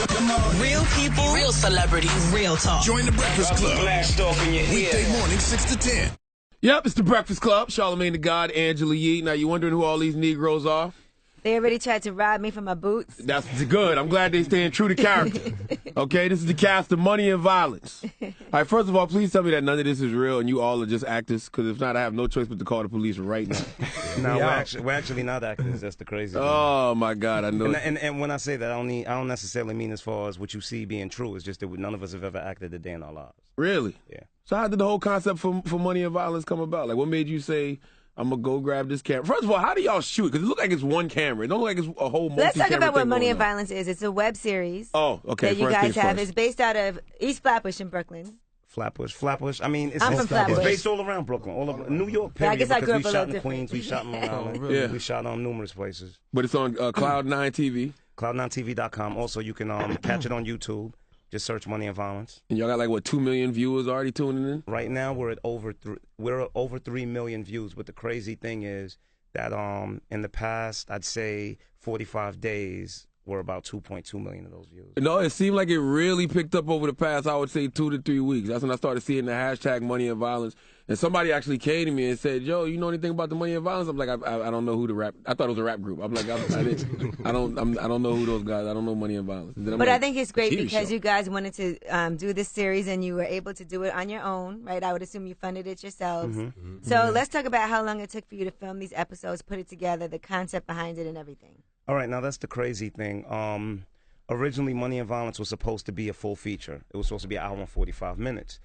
Real people, real celebrities, real talk. Join the Breakfast Club. Blast off in your Weekday ear. morning, 6 to 10. Yep, it's the Breakfast Club. Charlamagne the God, Angela Yee. Now, you wondering who all these Negroes are? They already tried to rob me from my boots. That's good. I'm glad they're staying true to character. Okay, this is the cast of Money and Violence. All right, first of all, please tell me that none of this is real and you all are just actors, because if not, I have no choice but to call the police right now. No, we're actually not actors. That's the crazy thing. Oh, my God, I know. And when I say that, I don't necessarily mean as far as what you see being true. It's just that none of us have ever acted a day in our lives. Really? Yeah. So how did the whole concept for Money and Violence come about? Like, what made you say, I'm going to go grab this camera? First of all, how do y'all shoot? Because it looks like it's one camera. It don't look like it's a whole multi-camera. Let's talk about what thing Money going and on. Violence is. It's a web series. Oh, okay. That you First guys things have. first. It's based out of East Flatbush in Brooklyn. Flatbush. I mean, I'm from Flatbush. It's based all around Brooklyn, all over New York. Yeah, I Period, guess I grew because up a we little shot in Queens, we shot in Long Island, Yeah. we shot on numerous places. But it's on Cloud9 TV. Cloud9TV.com. Also, you can catch it on YouTube. Just search Money and Violence. And y'all got like, what, 2 million viewers already tuning in? Right now, we're at over 3 million views. But the crazy thing is that in the past, I'd say 45 days, we're about 2.2 million of those views. No, it seemed like it really picked up over the past, I would say, 2 to 3 weeks. That's when I started seeing the hashtag Money and Violence. And somebody actually came to me and said, "Yo, you know anything about the Money and Violence?" I'm like, I don't know who the rap. I thought it was a rap group. I'm like, I don't know who those guys. I don't know Money and Violence. But like, I think it's great TV because show. you guys wanted to do this series and you were able to do it on your own, right? I would assume you funded it yourselves. So let's talk about how long it took for you to film these episodes, put it together, the concept behind it, and everything. All right, now that's the crazy thing. Originally, Money and Violence was supposed to be a full feature. It was supposed to be an hour and 45 minutes.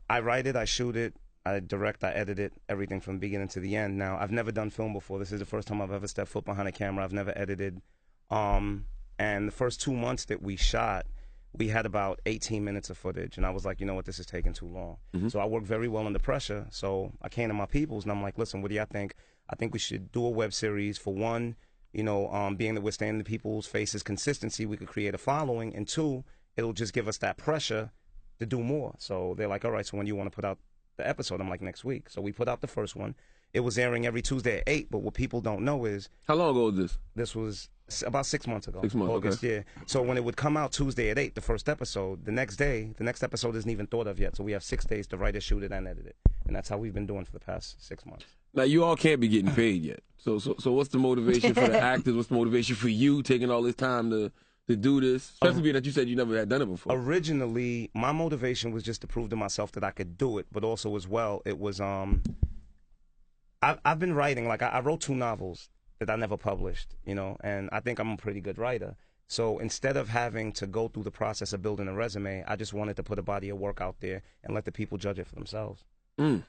I write it, I shoot it, I direct, I edit it, everything from the beginning to the end. Now, I've never done film before. This is the first time I've ever stepped foot behind a camera. I've never edited. And the first 2 months that we shot, we had about 18 minutes of footage. And I was like, you know what, this is taking too long. So I work very well under pressure. So I came to my peoples, and I'm like, listen, what do y'all think? I think we should do a web series. For one, you know, being that we're staying in the people's faces, consistency, we could create a following. And two, it'll just give us that pressure to do more. So they're like, all right, so when do you want to put out the episode? I'm like, next week. So we put out the first one. It was airing every Tuesday at 8, but what people don't know is... How long ago was this? This was about 6 months ago. 6 months, August, okay. yeah. So when it would come out Tuesday at 8, the first episode, the next day, the next episode isn't even thought of yet. So we have 6 days to write it, shoot it, and edit it. And that's how we've been doing for the past 6 months. Now, you all can't be getting paid yet. So what's the motivation for the actors? What's the motivation for you taking all this time to do this? Especially being that you said you never had done it before. Originally, my motivation was just to prove to myself that I could do it, but also as well, it was I've been writing, like I wrote 2 novels that I never published, you know, and I think I'm a pretty good writer. So instead of having to go through the process of building a resume, I just wanted to put a body of work out there and let the people judge it for themselves. So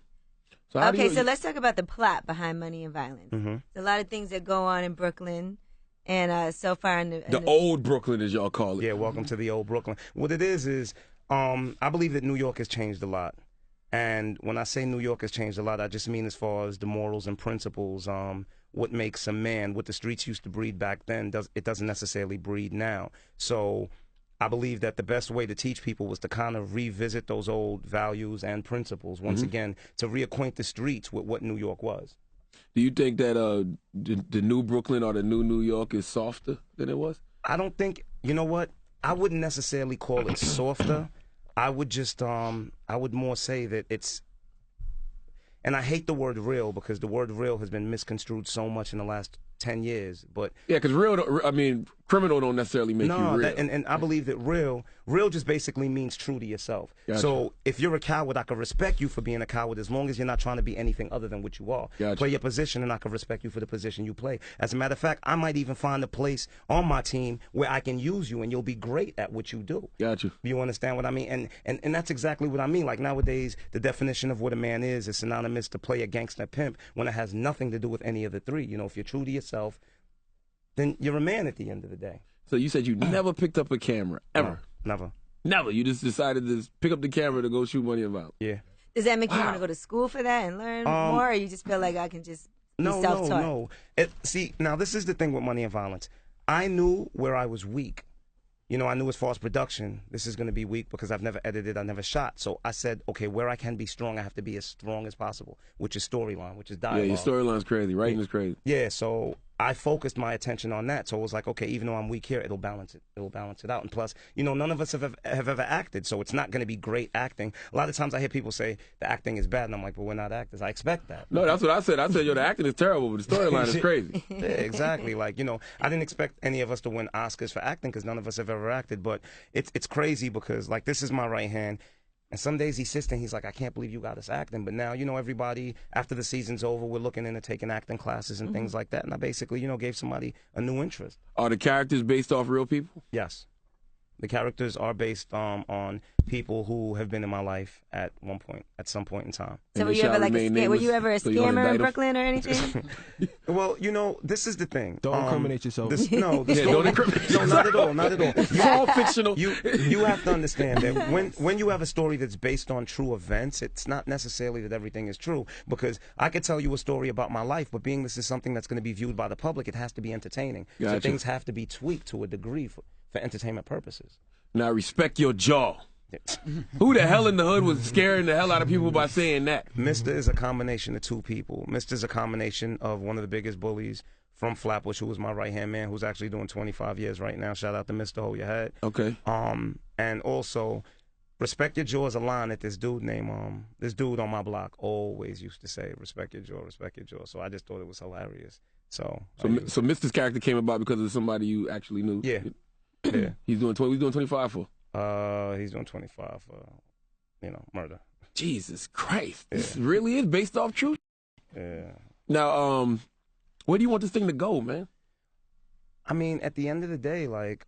how do Okay, you- so let's talk about the plot behind Money and Violence. There's a lot of things that go on in Brooklyn, and so far in the old Brooklyn, as y'all call it. Yeah, welcome to the old Brooklyn. What it is I believe that New York has changed a lot. And when I say New York has changed a lot, I just mean as far as the morals and principles, what makes a man, what the streets used to breed back then, it doesn't necessarily breed now. So I believe that the best way to teach people was to kind of revisit those old values and principles, once again, to reacquaint the streets with what New York was. Do you think that the new Brooklyn or the new New York is softer than it was? I don't think, you know what, I wouldn't necessarily call it softer. I would just, I would more say that it's, and I hate the word real because the word real has been misconstrued so much in the last 10 years, but... Yeah, because criminal don't necessarily make you real. And I believe that real just basically means true to yourself. Gotcha. So if you're a coward, I can respect you for being a coward as long as you're not trying to be anything other than what you are. Gotcha. Play your position and I can respect you for the position you play. As a matter of fact, I might even find a place on my team where I can use you and you'll be great at what you do. Got you. You understand what I mean? And that's exactly what I mean. Like nowadays, the definition of what a man is synonymous to play a gangster pimp when it has nothing to do with any of the three. You know, if you're true to yourself, then you're a man at the end of the day. So you said you never picked up a camera, ever? No, never. Never. You just decided to pick up the camera to go shoot Money and Violence. Yeah. Does that make you want to go to school for that and learn more, or you just feel like I can just be self-taught? No. See, now this is the thing with Money and Violence. I knew where I was weak. You know, I knew as far as production, this is going to be weak because I've never edited, I never shot. So I said, okay, where I can be strong, I have to be as strong as possible, which is storyline, which is dialogue. Yeah, your storyline's crazy. Writing is crazy. Yeah, so I focused my attention on that. So it was like, okay, even though I'm weak here, it'll balance it out. And plus, none of us have ever acted, so it's not going to be great acting. A lot of times I hear people say the acting is bad, and I'm like, but we're not actors. I expect that. No, that's what I said. I said, yo, the acting is terrible, but the storyline is crazy. Yeah, exactly. Like, I didn't expect any of us to win Oscars for acting because none of us have ever acted. But it's crazy because, like, this is my right hand. And some days he sits there and he's like, I can't believe you got us acting. But now, everybody, after the season's over, we're looking into taking acting classes and things like that. And I basically, gave somebody a new interest. Are the characters based off real people? Yes. The characters are based on people who have been in my life at some point in time. So were you ever a scammer in Brooklyn or anything? Well, this is the thing. Don't incriminate yourself. Don't incriminate yourself. No, not at all. It's all fictional. You have to understand that when you have a story that's based on true events, it's not necessarily that everything is true. Because I could tell you a story about my life, but being this is something that's going to be viewed by the public, it has to be entertaining. Gotcha. So things have to be tweaked to a degree for entertainment purposes. Now respect your jaw. Who the hell in the hood was scaring the hell out of people by saying that? Mr. is a combination of two people. Mr. is a combination of one of the biggest bullies from Flatbush, who was my right-hand man, who's actually doing 25 years right now. Shout out to Mr. Hold Your Head. Okay. And also, respect your jaw is a line that this dude on my block always used to say, respect your jaw, respect your jaw. So I just thought it was hilarious. So Mr.'s character came about because of somebody you actually knew? Yeah. Yeah. He's doing 25 for? He's doing 25 for, murder. Jesus Christ. Yeah. This really is based off truth? Yeah. Now, where do you want this thing to go, man? I mean, at the end of the day, like,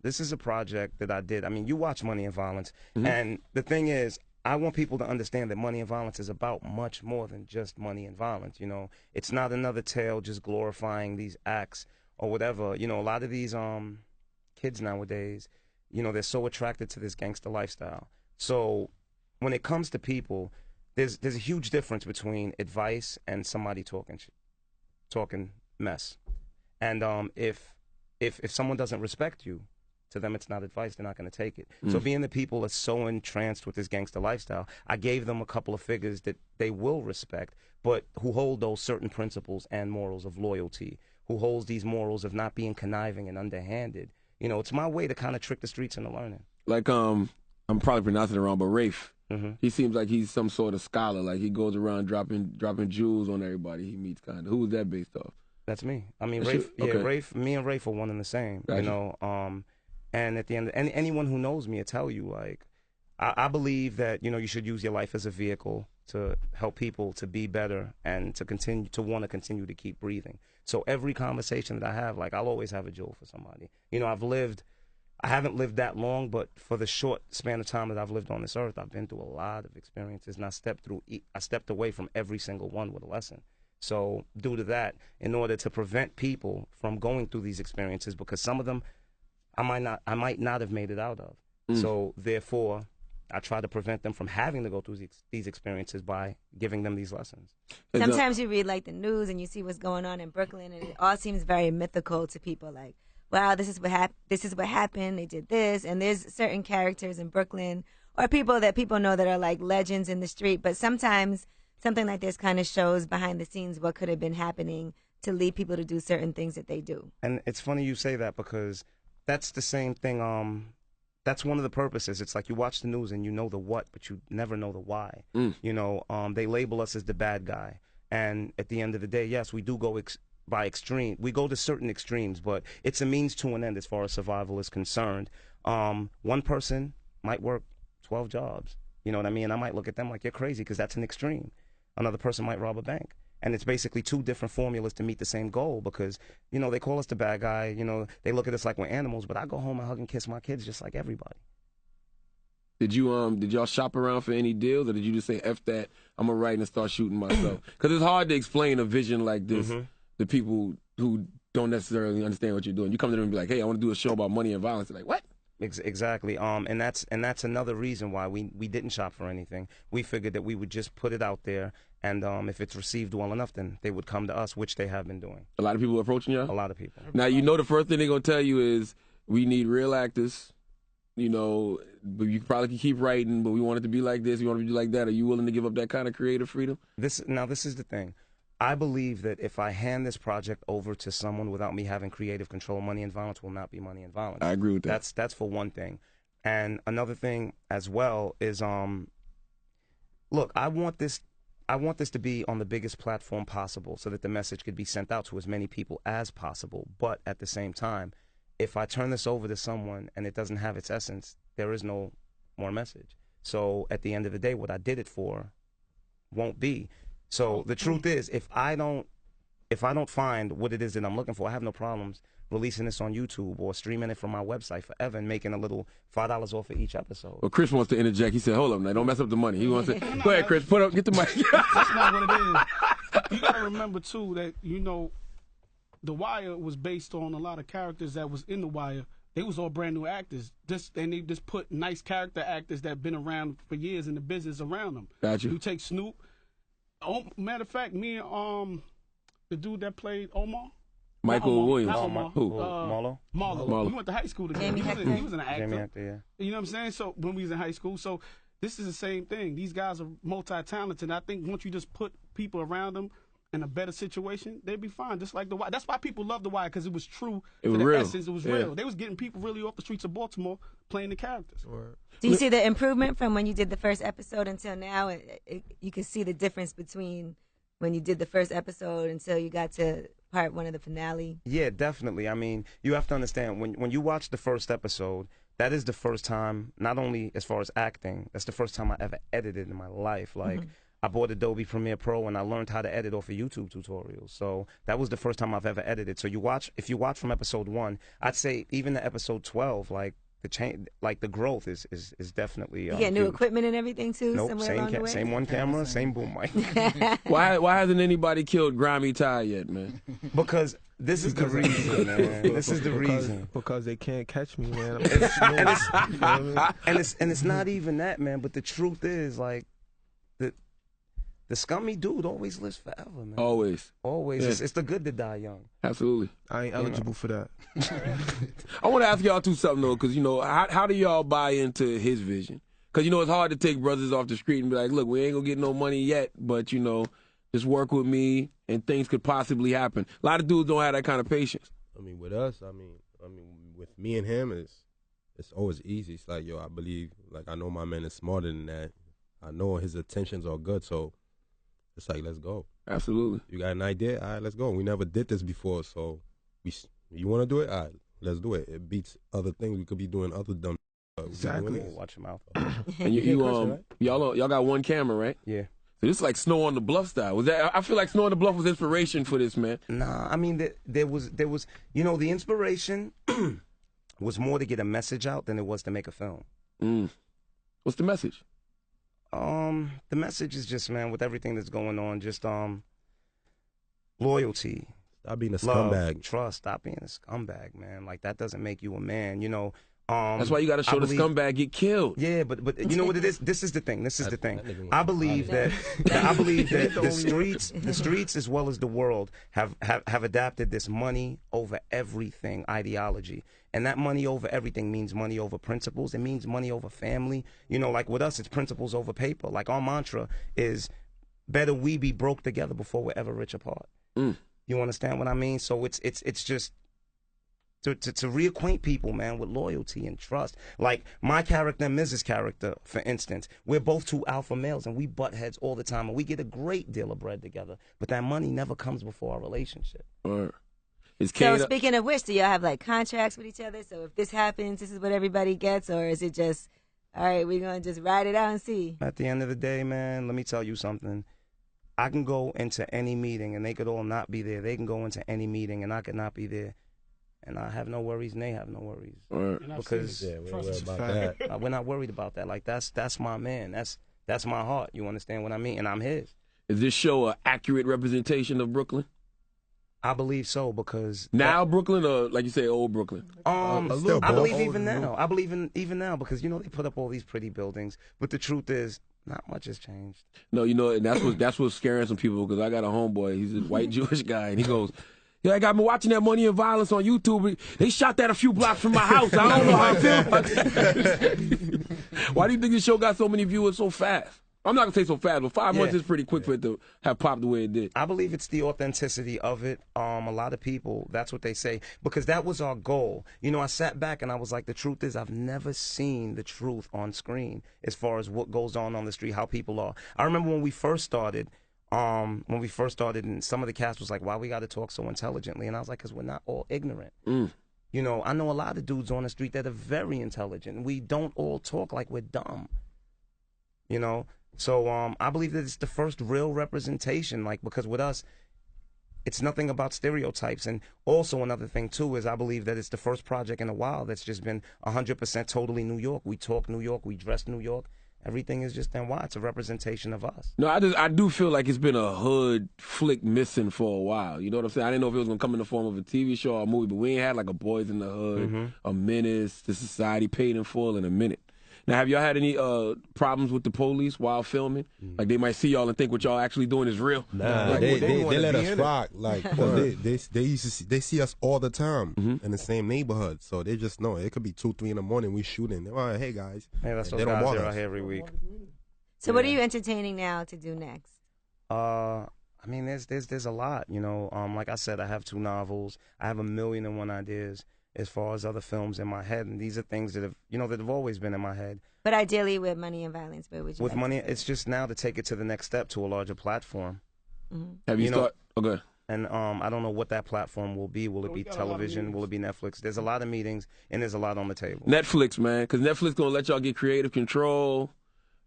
this is a project that I did. I mean, you watch Money and Violence, and the thing is, I want people to understand that Money and Violence is about much more than just money and violence. It's not another tale just glorifying these acts or whatever. A lot of these kids nowadays, they're so attracted to this gangster lifestyle. So when it comes to people, there's a huge difference between advice and somebody talking mess. And if someone doesn't respect you, to them it's not advice, they're not going to take it. So being the people are so entranced with this gangster lifestyle, I gave them a couple of figures that they will respect, but who hold those certain principles and morals of loyalty, who holds these morals of not being conniving and underhanded. It's my way to kind of trick the streets into learning. Like, I'm probably pronouncing it wrong, but Rafe, Mm-hmm. he seems like he's some sort of scholar. Like, he goes around dropping jewels on everybody he meets, kind of. Who was that based off? That's me. I mean, That's Rafe, you? Okay. Rafe, me and Rafe are one and the same, Gotcha. And at the end, anyone who knows me will tell you, like, I believe that, you should use your life as a vehicle to help people to be better and to want to continue to keep breathing. So every conversation that I have, like, I'll always have a jewel for somebody. I haven't lived that long, but for the short span of time that I've lived on this earth, I've been through a lot of experiences, and I stepped away from every single one with a lesson. So due to that, in order to prevent people from going through these experiences, because some of them I might not have made it out of. So therefore, I try to prevent them from having to go through these experiences by giving them these lessons. Sometimes you read like the news and you see what's going on in Brooklyn, and it all seems very mythical to people. Like, wow, this is what happened. They did this, and there's certain characters in Brooklyn or people that people know that are like legends in the street. But sometimes something like this kind of shows behind the scenes what could have been happening to lead people to do certain things that they do. And it's funny you say that because that's the same thing. That's one of the purposes. It's like you watch the news and you know the what, but you never know the why. They label us as the bad guy. And at the end of the day, yes, we do go by extreme. We go to certain extremes, but it's a means to an end as far as survival is concerned. One person might work 12 jobs. You know what I mean? I might look at them like you're crazy because that's an extreme. Another person might rob a bank. And it's basically two different formulas to meet the same goal because, they call us the bad guy. They look at us like we're animals, but I go home and hug and kiss my kids just like everybody. Did y'all shop around for any deals, or did you just say, F that, I'm going to write and start shooting myself? Because it's hard to explain a vision like this to people who don't necessarily understand what you're doing. You come to them and be like, hey, I want to do a show about money and violence. They're like, what? Exactly. And that's another reason why we didn't shop for anything. We figured that we would just put it out there, and if it's received well enough, then they would come to us, which they have been doing. A lot of people approaching y'all? A lot of people. Now, the first thing they're going to tell you is, we need real actors, but you probably can keep writing, but we want it to be like this, we want it to be like that. Are you willing to give up that kind of creative freedom? This is the thing. I believe that if I hand this project over to someone without me having creative control, Money and Violence will not be Money and Violence. I agree with that. That's for one thing. And another thing as well is, look, I want this to be on the biggest platform possible so that the message could be sent out to as many people as possible. But at the same time, if I turn this over to someone and it doesn't have its essence, there is no more message. So at the end of the day, what I did it for won't be. So the truth is, if I don't find what it is that I'm looking for, I have no problems releasing this on YouTube or streaming it from my website forever and making a little $5 off of each episode. Well, Chris wants to interject. He said, "Hold up, now, don't mess up the money." He wants to. Go ahead, Chris. Get the mic. That's not what it is. You gotta remember too that The Wire was based on a lot of characters that was in The Wire. They was all brand new actors. And they just put nice character actors that been around for years in the business around them. Gotcha. You take Snoop. Oh, matter of fact, me and the dude that played Omar. Michael Williams. Not Omar. Who? Marlo. We went to high school together. He was an actor. Jamie Actor, yeah. You know what I'm saying? So when we was in high school, so this is the same thing. These guys are multi-talented. I think once you just put people around them in a better situation, they'd be fine. Just like The Wire. That's why people love The Wire, because it was true. It was to the real. essence. It was real. They was getting people really off the streets of Baltimore playing the characters. Do you see the improvement from when you did the first episode until now? You can see the difference between when you did the first episode until you got to part one of the finale. Yeah, definitely. I mean, you have to understand, when you watch the first episode, that is the first time, not only as far as acting, that's the first time I ever edited in my life. Like, I bought Adobe Premiere Pro and I learned how to edit off of YouTube tutorials. So that was the first time I've ever edited. So if you watch from episode 1, I'd say even to episode 12, like, the change, like the growth is definitely. You get new equipment and everything too. Nope, somewhere along the way? same one camera, same boom mic. Why hasn't anybody killed Grimy Ty yet, man? Because this is the reason, man. This is the reason. Because they can't catch me, man. And it's not even that, man. But the truth is, like, the scummy dude always lives forever, man. Always. Yeah. It's the good to die young. Absolutely. I ain't eligible for that. I want to ask y'all too something though, because how do y'all buy into his vision? Because it's hard to take brothers off the street and be like, look, we ain't gonna get no money yet, but just work with me and things could possibly happen. A lot of dudes don't have that kind of patience. I mean, with us, I mean, with me and him, it's always easy. It's like, I believe, like, I know my man is smarter than that. I know his intentions are good, so it's like, let's go. Absolutely. You got an idea? All right, let's go. We never did this before, so you want to do it? All right, let's do it. It beats other things we could be doing, other dumb. Exactly. Watch your mouth. And y'all got one camera, right? Yeah. So this is like Snow on the Bluff style. I feel like Snow on the Bluff was inspiration for this, man. Nah, I mean, there was the inspiration was more to get a message out than it was to make a film. What's the message? The message is just, man, with everything that's going on, just loyalty. Stop being a love, scumbag. Trust. Stop being a scumbag, man. Like, that doesn't make you a man, That's why you got to show the scumbag get killed. Yeah, but you know what it is? This is the thing. I believe that the streets as well as the world have adapted this money over everything ideology. And that money over everything means money over principles. It means money over family. Like with us, it's principles over paper. Like, our mantra is, better we be broke together before we're ever rich apart. You understand what I mean? So it's just to reacquaint people, man, with loyalty and trust. Like, my character and Mrs. character, for instance, we're both two alpha males and we butt heads all the time and we get a great deal of bread together. But that money never comes before our relationship. So speaking of which, do y'all have like contracts with each other? So if this happens, this is what everybody gets, or is it just, all right, we're gonna just ride it out and see? At the end of the day, man, let me tell you something. I can go into any meeting and they could all not be there. They can go into any meeting and I could not be there. And I have no worries and they have no worries. Because we're not worried about that. Like, that's my man. That's my heart. You understand what I mean? And I'm his. Is this show an accurate representation of Brooklyn? I believe so, because now Brooklyn, or like you say, old Brooklyn. I believe even now. I believe even now, because they put up all these pretty buildings, but the truth is, not much has changed. No, and that's what's scaring some people, because I got a homeboy. He's a white Jewish guy, and he goes, "Yeah, I got me watching that Money and Violence on YouTube. They shot that a few blocks from my house. I don't know how I feel about that." Why do you think this show got so many viewers so fast? I'm not gonna say so fast, but 5 months Yeah. is pretty quick for it to have popped the way it did. I believe it's the authenticity of it. A lot of people, that's what they say, because that was our goal. You know, I sat back and I was like, the truth is, I've never seen the truth on screen as far as what goes on the street, how people are. I remember when we first started, and some of the cast was like, why we got to talk so intelligently? And I was like, because we're not all ignorant. You know, I know a lot of dudes on the street that are very intelligent. We don't all talk like we're dumb. You know? So I believe that it's the first real representation, like, because with us, it's nothing about stereotypes. And also another thing, too, is I believe that it's the first project in a while that's just been 100% totally New York. We talk New York. We dress New York. Everything is just NY. It's a representation of us. No, I do feel like it's been a hood flick missing for a while. You know what I'm saying? I didn't know if it was going to come in the form of a TV show or a movie, but we ain't had like a Boys in the Hood, a Menace, The Society, Paid in Full in a minute. Now, have y'all had any problems with the police while filming? Like, they might see y'all and think what y'all actually doing is real? Nah, Like, they wanna let be us in it. rock. Like, they see us all the time in the same neighborhood, so they just know it could be 2, 3 in the morning. We shooting. They're like, hey guys, Yeah, that's they those don't guys want that are us. here every week. So what are you entertaining now to do next? I mean, there's a lot, you know. Like I said, I have 2 novels. I have 1,000,001 ideas as far as other films in my head, and these are things that have always been in my head. But ideally with Money and Violence, but would you With like money, to it's just now to take it to the next step, to a larger platform. Have you, You know- started? Okay. And I don't know what that platform will be. Will it be got a lot of television? Will it be Netflix? There's a lot of meetings, and there's a lot on the table. Netflix, man, because Netflix going to let y'all get creative control,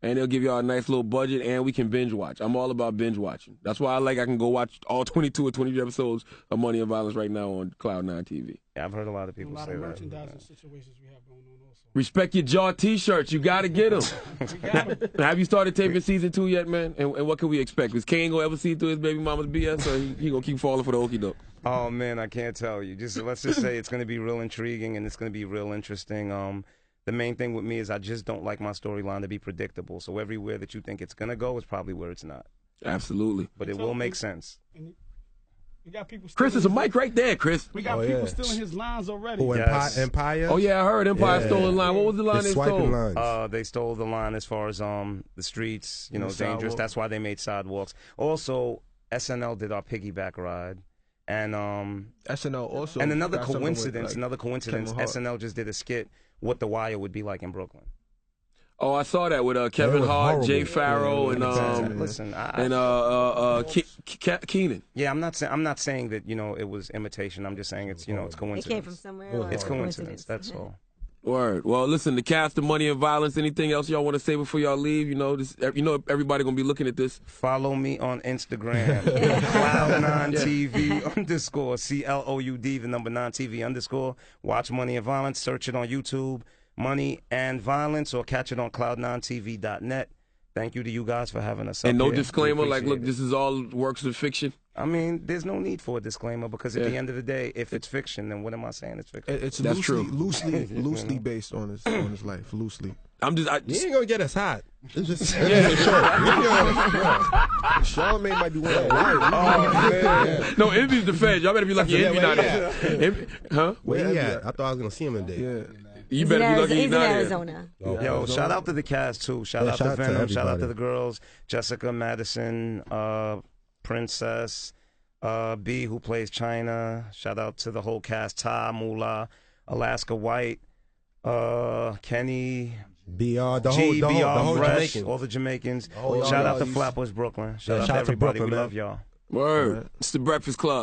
and they'll give y'all a nice little budget, and we can binge watch. I'm all about binge watching. That's why I can go watch all 22 or 23 episodes of Money and Violence right now on Cloud9 TV. Yeah, I've heard a lot of A people lot say of that. merchandising situations we have going on also. Respect Your Jaw t-shirts. You got to get them. Have you started taping season 2 yet, man? And what can we expect? Is Kane going to ever see through his baby mama's BS, or he going to keep falling for the okie doke? Oh man, I can't tell you. Let's just say it's going to be real intriguing and it's going to be real interesting. The main thing with me is I just don't like my storyline to be predictable. So everywhere that you think it's going to go is probably where it's not. Absolutely. But it will make sense. And we got people. Chris, there's a stealing mic right there, Chris. We got Oh, people yeah. stealing his lines already. Who, Yes. Empire? Oh, yeah, I heard Empire Yeah. stole a line. What was the line They they swiping stole? lines. They stole the line as far as the streets, The dangerous. sidewalk. That's why they made sidewalks. Also, SNL did our piggyback ride. And SNL also. and another got something with, coincidence, Kevin Hart. SNL just did a skit what The Wire would be like in Brooklyn. Oh, I saw that with Kevin was Hart, horrible. Jay Farrow, Yeah, and Listen, Keenan. yeah, I'm not saying that it was imitation. I'm just saying it's it's It coincidence. came from somewhere. Or It's coincidence. That's all. Word. Well, listen, the cast of Money and Violence. Anything else y'all want to say before y'all leave? Everybody gonna be looking at this. Follow me on Instagram, Cloud9TV _ CLOUD, the number 9TV _. Watch Money and Violence. Search it on YouTube, Money and Violence, or catch it on cloud9tv.net. Thank you to you guys for having us. And up no here. disclaimer, We like, look, appreciate it. this is all works of fiction. I mean, there's no need for a disclaimer because at Yeah. the end of the day, if it's fiction, then what am I saying? It's fiction. It's That's loosely based on his life. Loosely. I'm just, You ain't gonna get us hot. It's just Charlamagne might be one of the no, Envy's the feds. Y'all better be lucky Envy not here. Huh? Where he Envy at? at? I thought I was gonna see him today. Yeah. You better be lucky He's he's in not here. Arizona. Yo, shout out to the cast too. Shout out to shout out to Venom. Shout out to everybody. the girls. Jessica Madison, Princess, B who plays China. Shout out to the whole cast. Ty, Moolah, Alaska White, Kenny, BR, the G, BR, whole Fresh, Jamaican. all the Jamaicans. Oh, Shout out to y'all- Flatbush, Brooklyn. Shout Yeah, out shout to out to everybody. Brooklyn, We man. love y'all. Word. It's the Breakfast Club.